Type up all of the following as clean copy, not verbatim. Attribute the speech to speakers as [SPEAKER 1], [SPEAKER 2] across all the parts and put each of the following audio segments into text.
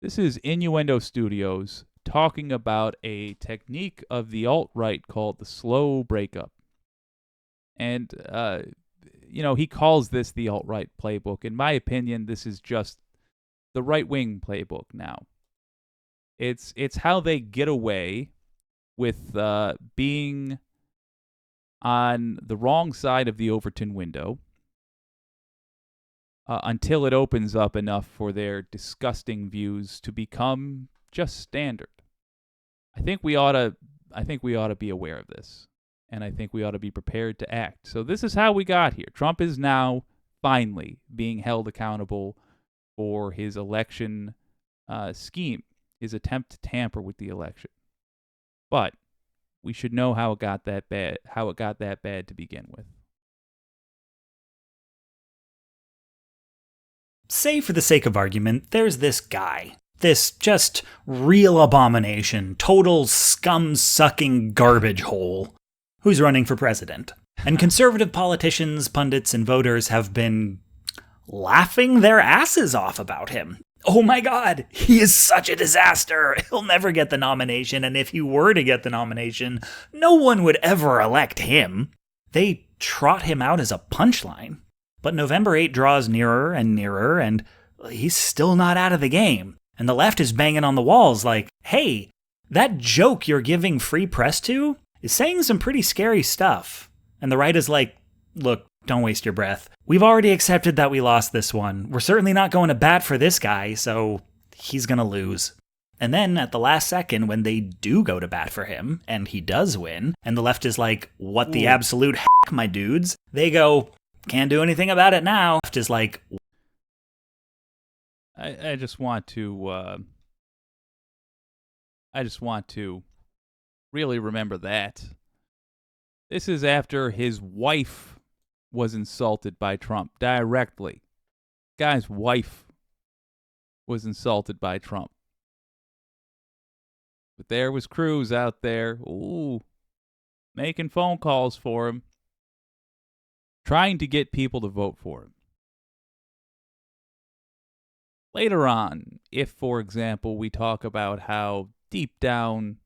[SPEAKER 1] This is Innuendo Studios talking about a technique of the alt-right called the slow breakup. And, he calls this the alt-right playbook. In my opinion, this is just the right-wing playbook now. It's how they get away with being on the wrong side of the Overton window until it opens up enough for their disgusting views to become just standard. I think we ought to be aware of this, and I think we ought to be prepared to act. So this is how we got here. Trump is now finally being held accountable for his election scheme, his attempt to tamper with the election. But we should know how it got that bad to begin with.
[SPEAKER 2] Say, for the sake of argument, there's this guy. This just real abomination, total scum-sucking garbage hole, who's running for president. And conservative politicians, pundits, and voters have been laughing their asses off about him. Oh my God, he is such a disaster. He'll never get the nomination, and if he were to get the nomination, no one would ever elect him. They trot him out as a punchline. But November 8 draws nearer and nearer, and he's still not out of the game. And the left is banging on the walls like, hey, that joke you're giving free press to is saying some pretty scary stuff. And the right is like, look, don't waste your breath. We've already accepted that we lost this one. We're certainly not going to bat for this guy, so he's going to lose. And then at the last second, when they do go to bat for him, and he does win, and the left is like, what the absolute heck, my dudes? They go, can't do anything about it now. Left is like,
[SPEAKER 1] I just want to really remember that. This is after his wife was insulted by Trump directly. Guy's wife was insulted by Trump. But there was Cruz out there, making phone calls for him, trying to get people to vote for him. Later on, if, for example, we talk about how deep down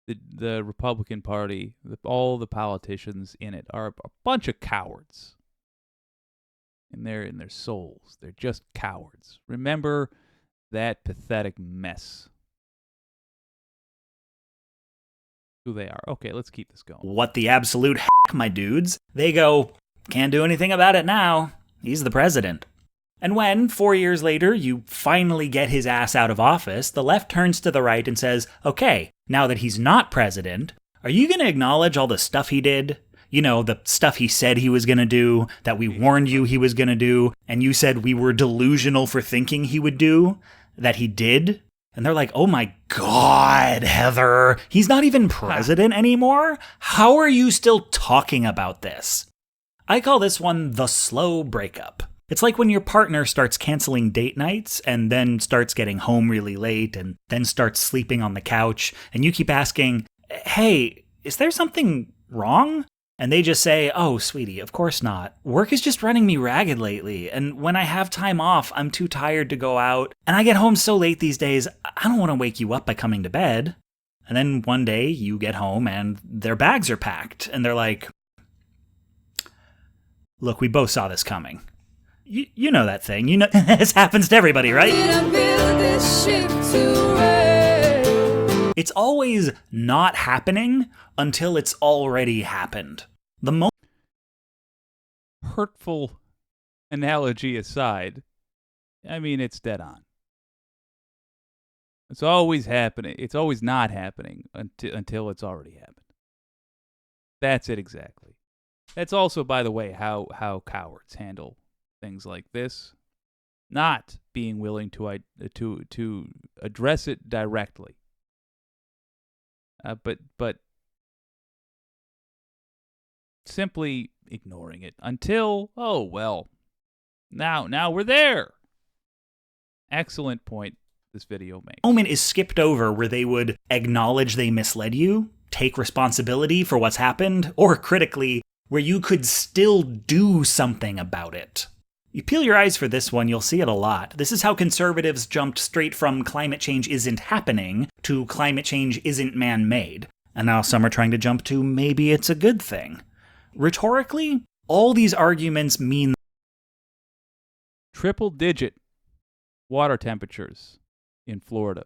[SPEAKER 1] the Republican Party, all the politicians in it are a bunch of cowards. In their souls, they're just cowards. Remember that pathetic mess. Who they are. Okay, let's keep this going.
[SPEAKER 2] What the absolute heck, my dudes? They go, can't do anything about it now. He's the president. And when, 4 years later, you finally get his ass out of office, the left turns to the right and says, okay, now that he's not president, are you going to acknowledge all the stuff he did? You know, the stuff he said he was going to do, that we warned you he was going to do, and you said we were delusional for thinking he would do, that he did? And they're like, oh my God, Heather, he's not even president anymore? How are you still talking about this? I call this one the slow breakup. It's like when your partner starts canceling date nights and then starts getting home really late and then starts sleeping on the couch, and you keep asking, hey, is there something wrong? And they just say, oh, sweetie, of course not. Work is just running me ragged lately, and when I have time off, I'm too tired to go out, and I get home so late these days, I don't want to wake you up by coming to bed. And then one day you get home and their bags are packed, and they're like, look, we both saw this coming. You know that thing. You know this happens to everybody, right? It's always not happening until it's already happened. The most
[SPEAKER 1] hurtful analogy aside, I mean, it's dead on. It's always happening. It's always not happening until it's already happened. That's it exactly. That's also, by the way, how cowards handle things like this, not being willing to address it directly, but simply ignoring it until now we're there. Excellent point this video makes.
[SPEAKER 2] Moment is skipped over where they would acknowledge they misled you, take responsibility for what's happened, or critically, where you could still do something about it. You peel your eyes for this one, you'll see it a lot. This is how conservatives jumped straight from climate change isn't happening to climate change isn't man-made. And now some are trying to jump to maybe it's a good thing. Rhetorically, all these arguments mean
[SPEAKER 1] triple-digit water temperatures in Florida.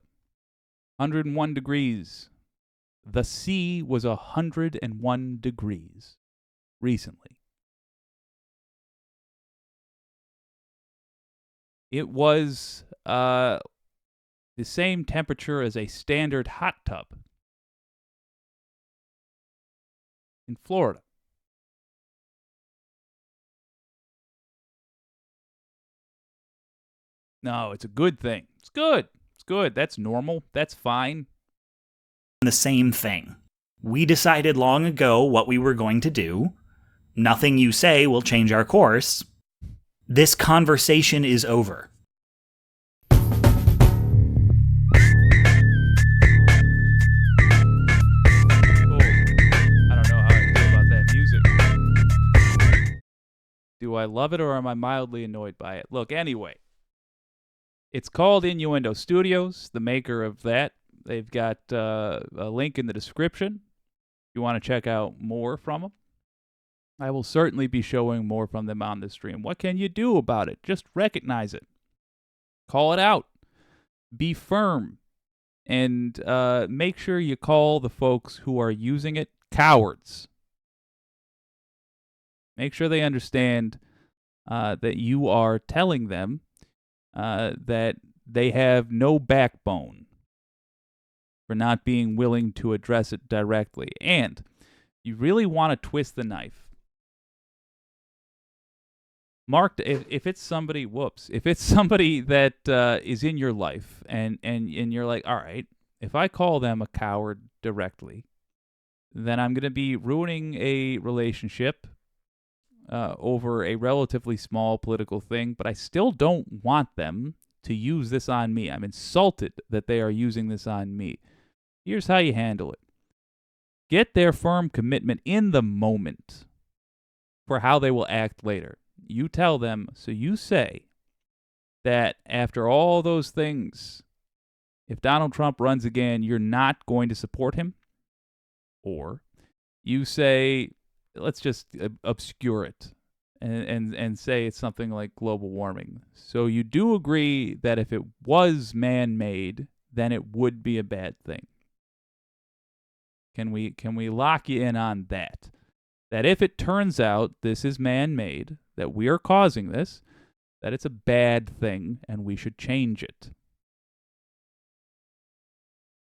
[SPEAKER 1] 101 degrees. The sea was 101 degrees recently. It was the same temperature as a standard hot tub in Florida. No, it's a good thing. It's good. It's good. That's normal. That's fine.
[SPEAKER 2] the same thing. We decided long ago what we were going to do. Nothing you say will change our course. This conversation is over.
[SPEAKER 1] Do I love it or am I mildly annoyed by it? Look, anyway, it's called Innuendo Studios, the maker of that. They've got a link in the description if you want to check out more from them. I will certainly be showing more from them on this stream. What can you do about it? Just recognize it. Call it out. Be firm. And make sure you call the folks who are using it cowards. Make sure they understand that you are telling them that they have no backbone for not being willing to address it directly. And you really want to twist the knife. Mark, if it's somebody, if it's somebody that is in your life and you're like, all right, if I call them a coward directly, then I'm going to be ruining a relationship over a relatively small political thing, but I still don't want them to use this on me. I'm insulted that they are using this on me. Here's how you handle it. Get their firm commitment in the moment for how they will act later. You tell them, so you say that after all those things, if Donald Trump runs again, you're not going to support him? Or you say, let's just obscure it and say it's something like global warming. So you do agree that if it was man-made, then it would be a bad thing. Can we lock you in on that? That if it turns out this is man-made, that we are causing this, that it's a bad thing and we should change it.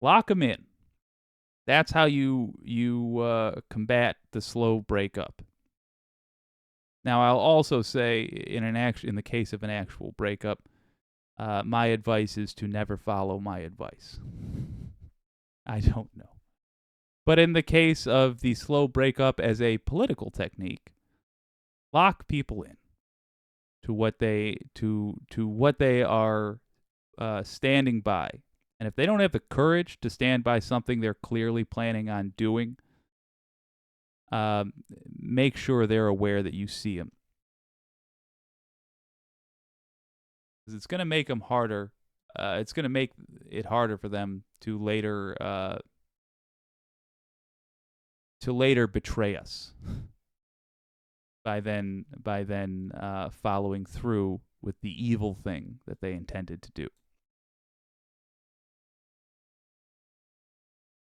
[SPEAKER 1] Lock them in. That's how you combat the slow breakup. Now, I'll also say, in the case of an actual breakup, my advice is to never follow my advice. I don't know. But in the case of the slow breakup as a political technique, lock people in to what they are standing by. And if they don't have the courage to stand by something they're clearly planning on doing, make sure they're aware that you see them. Because it's going to make them harder. It's going to make it harder for them to later betray us. by then following through with the evil thing that they intended to do.